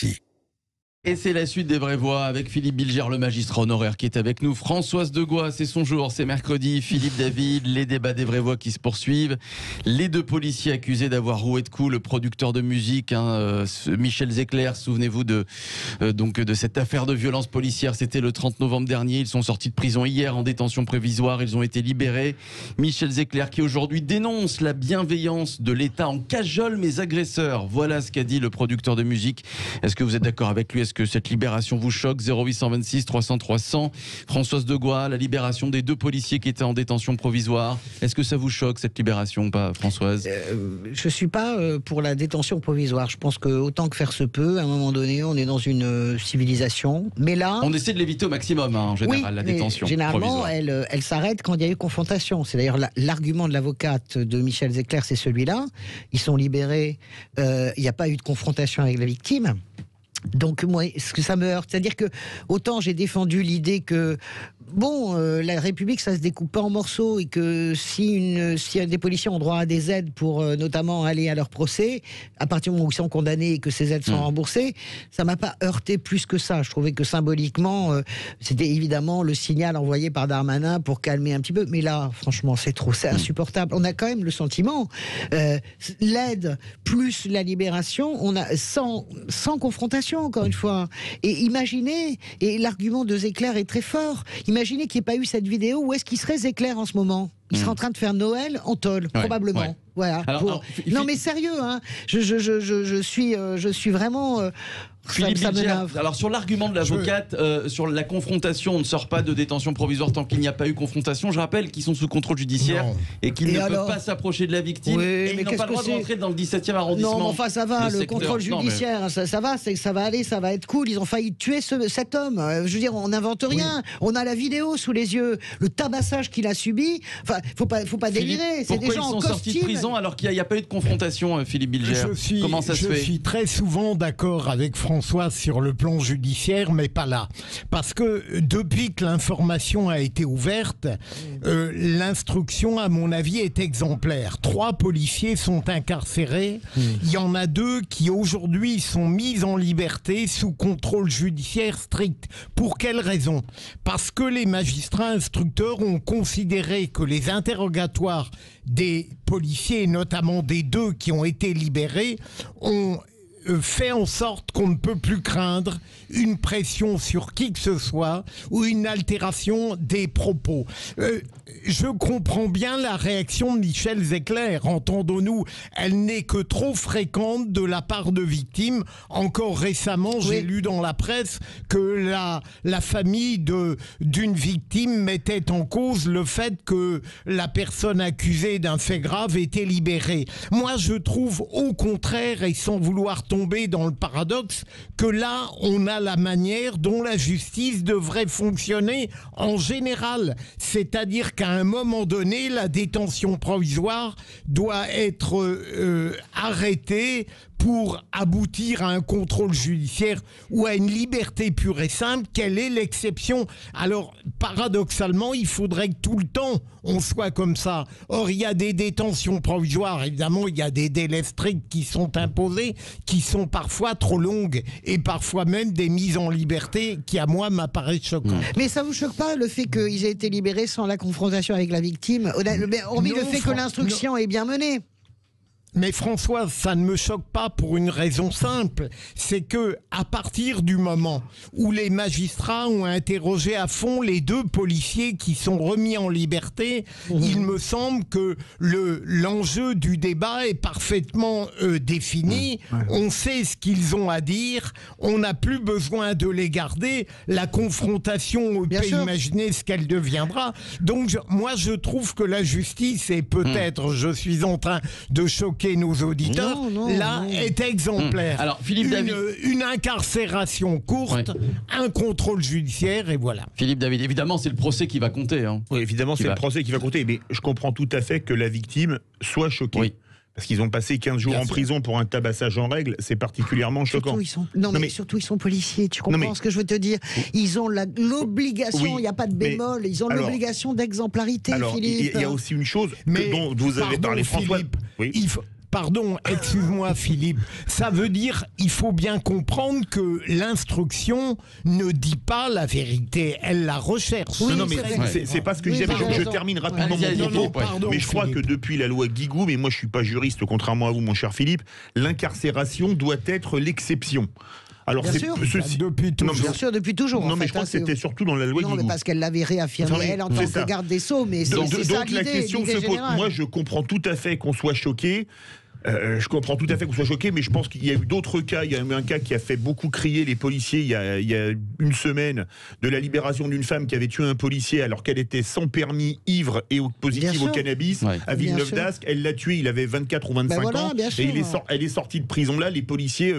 Merci. Et c'est la suite des vraies voix avec Philippe Bilger, le magistrat honoraire qui est avec nous. Françoise Degois, c'est son jour, c'est mercredi. Philippe David, les débats des vraies voix qui se poursuivent. Les deux policiers accusés d'avoir roué de coups le producteur de musique, Michel Zecler. Souvenez-vous de cette affaire de violence policière. C'était le 30 novembre dernier. Ils sont sortis de prison hier en détention provisoire. Ils ont été libérés. Michel Zecler qui aujourd'hui dénonce la bienveillance de l'État en cajole mes agresseurs. Voilà ce qu'a dit le producteur de musique. Est-ce que vous êtes d'accord avec lui? Est-ce que cette libération vous choque? 0826 300 300. Françoise Degois, la libération des deux policiers qui étaient en détention provisoire. Est-ce que ça vous choque, cette libération, pas, Françoise? Je ne suis pas pour la détention provisoire. Je pense qu'autant que faire se peut, à un moment donné, on est dans une civilisation. Mais là... On essaie de l'éviter au maximum, en général, oui, la détention généralement, provisoire. elle s'arrête quand il y a eu confrontation. C'est d'ailleurs l'argument de l'avocate de Michel Zecler, c'est celui-là. Ils sont libérés, il n'y a pas eu de confrontation avec la victime. Donc moi, ce que ça me heurte, c'est-à-dire que autant j'ai défendu l'idée que la République ça se découpe pas en morceaux et que si des policiers ont droit à des aides pour notamment aller à leur procès, à partir du moment où ils sont condamnés et que ces aides sont remboursées, ça m'a pas heurté plus que ça. Je trouvais que symboliquement c'était évidemment le signal envoyé par Darmanin pour calmer un petit peu, mais là franchement c'est trop, c'est insupportable. On a quand même le sentiment l'aide plus la libération, on a sans confrontation. Encore une fois, et imaginez, et l'argument de Zecler est très fort, imaginez qu'il n'y ait pas eu cette vidéo, où est-ce qu'il serait Zecler en ce moment? Il serait en train de faire Noël en tôle, probablement. Ouais. Voilà. Alors, non mais sérieux, hein, je suis vraiment... Philippe Bilger, alors sur l'argument de l'avocate, sur la confrontation, on ne sort pas de détention provisoire tant qu'il n'y a pas eu confrontation. Je rappelle qu'ils sont sous contrôle judiciaire et qu'ils ne peuvent pas s'approcher de la victime. Et ils n'ont pas le droit de rentrer dans le 17e arrondissement. Non, mais enfin ça va, le contrôle judiciaire, ça va, ça va aller, ça va être cool. Ils ont failli tuer cet homme. Je veux dire, on n'invente rien. On a la vidéo sous les yeux, le tabassage qu'il a subi. Enfin, faut pas délirer. C'est des gens en costume. Pourquoi ils sont sortis de prison alors qu'il n'y a pas eu de confrontation, Philippe Bilger? Comment ça se fait? Je suis très souvent d'accord avec François sur le plan judiciaire, mais pas là. Parce que depuis que l'information a été ouverte, l'instruction, à mon avis, est exemplaire. 3 policiers sont incarcérés. Il y en a 2 qui, aujourd'hui, sont mis en liberté sous contrôle judiciaire strict. Pour quelle raison? Parce que les magistrats instructeurs ont considéré que les interrogatoires des policiers, notamment des 2 qui ont été libérés, ont fait en sorte qu'on ne peut plus craindre une pression sur qui que ce soit ou une altération des propos. Je comprends bien la réaction de Michel Zecler, entendons-nous, elle n'est que trop fréquente de la part de victimes. Encore récemment, j'ai lu dans la presse que la famille d'une victime mettait en cause le fait que la personne accusée d'un fait grave était libérée. Moi, je trouve au contraire, et sans vouloir tomber dans le paradoxe, que là, on a la manière dont la justice devrait fonctionner en général. C'est-à-dire qu'à un moment donné, la détention provisoire doit être arrêtée pour aboutir à un contrôle judiciaire ou à une liberté pure et simple. Quelle est l'exception? Alors, paradoxalement, il faudrait que tout le temps, on soit comme ça. Or, il y a des détentions provisoires, évidemment, il y a des délais stricts qui sont imposés, qui sont parfois trop longues, et parfois même des mises en liberté qui, à moi, m'apparaissent choquantes. Mais ça vous choque pas, le fait qu'ils aient été libérés sans la confrontation avec la victime, hormis le fait que l'instruction est bien menée? Mais François, ça ne me choque pas pour une raison simple, c'est que à partir du moment où les magistrats ont interrogé à fond les 2 policiers qui sont remis en liberté, il me semble que l'enjeu du débat est parfaitement défini. On sait ce qu'ils ont à dire, on n'a plus besoin de les garder. La confrontation, on peut imaginer ce qu'elle deviendra. Donc moi je trouve que la justice, et peut-être je suis en train de choquer nos auditeurs, est exemplaire. Alors, Philippe David, une incarcération courte, un contrôle judiciaire, et voilà. Philippe David, évidemment, c'est le procès qui va compter. Hein. Oui, évidemment, c'est le procès qui va compter. Mais je comprends tout à fait que la victime soit choquée. Oui. Parce qu'ils ont passé 15 jours en prison pour un tabassage en règle, c'est particulièrement choquant. Surtout, ils sont policiers, tu comprends ce que je veux te dire? Ils ont l'obligation, il n'y a pas de bémol, ils ont l'obligation d'exemplarité, Philippe. Il y a aussi une chose dont vous avez parlé, François. Philippe, pardon, excuse-moi Philippe, ça veut dire il faut bien comprendre que l'instruction ne dit pas la vérité, elle la recherche. Oui, non, mais c'est pas ce que je disais, mais je termine rapidement mon propos. pardon, Mais je crois que depuis la loi Guigou, mais moi je suis pas juriste, contrairement à vous, mon cher Philippe, l'incarcération doit être l'exception. Alors bien c'est sûr. Depuis toujours. Bien sûr, depuis toujours. Non, en mais fait, je crois hein, que c'était surtout dans la loi non, Guigou. mais parce qu'elle l'avait réaffirmé, Non, elle, en tant c'est ça. que garde des Sceaux. Mais Donc c'est ça la l'idée, question se pose. générale. Moi, je comprends tout à fait qu'on soit choqué. Je comprends tout à fait qu'on soit choqué, mais je pense qu'il y a eu d'autres cas. Il y a eu un cas qui a fait beaucoup crier les policiers il y a une semaine, de la libération d'une femme qui avait tué un policier alors qu'elle était sans permis, ivre et positive au cannabis à Villeneuve-d'Ascq. Elle l'a tué, il avait 24 ou 25 ans. Et elle est sortie de prison là. Les policiers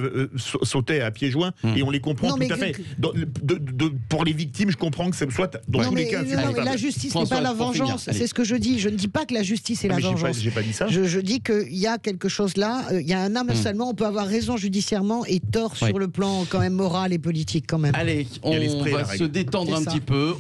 sautaient à pieds joints et on les comprend tout à fait. Pour les victimes, je comprends que ce soit dans tous les cas. La justice n'est pas la vengeance. C'est ce que je dis. Je ne dis pas que la justice est la vengeance. J'ai pas dit ça. Je dis qu'il y a quelque chose là, il y a un amoncellement, on peut avoir raison judiciairement et tort sur le plan quand même moral et politique quand même. Allez, on va se détendre un petit peu.